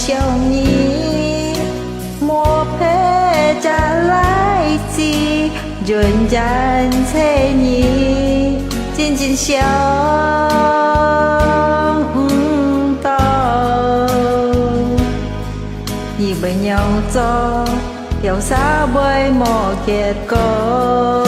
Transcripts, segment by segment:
想你，莫陪着来自人间千年，渐渐想到，而bên nhau cho dẫu xa với một kết cấu.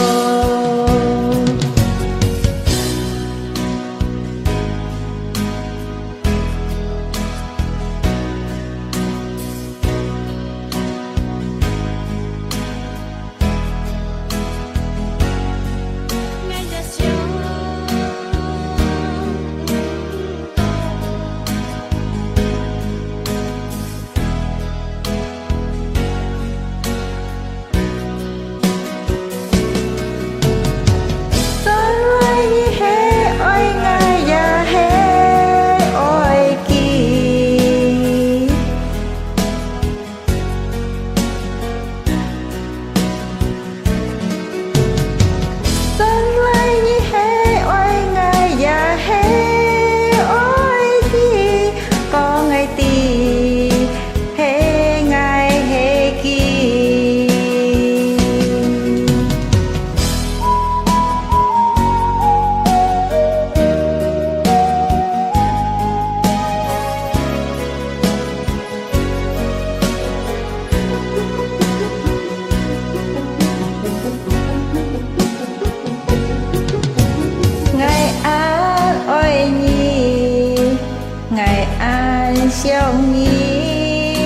Trong nghĩ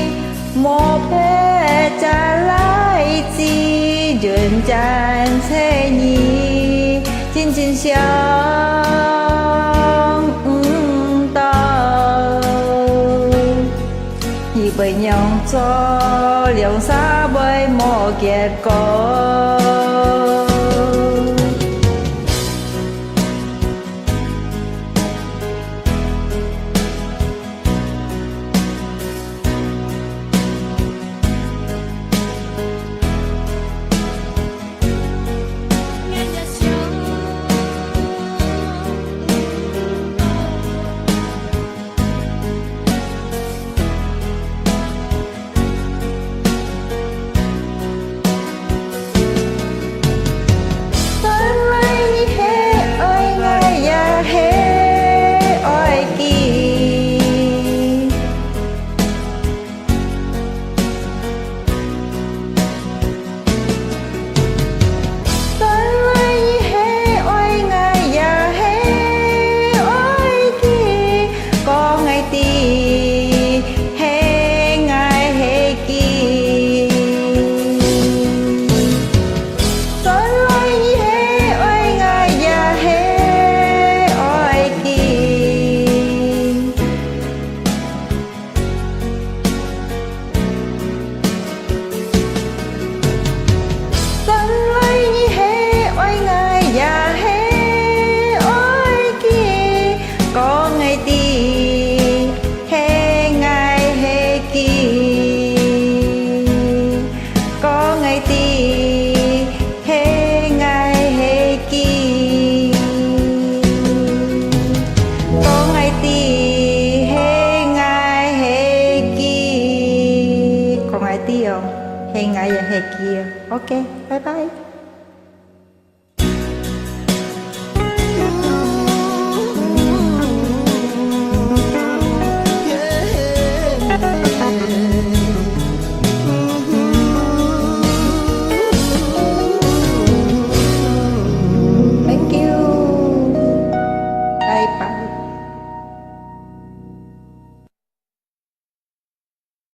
một thế trả lại chi dường tràn thế nhì trên trên sông tàu nhị bởi nhau cho liều xa bởi một kết cấu. Hẹn ngày và hẹn kia. Ok, bye bye.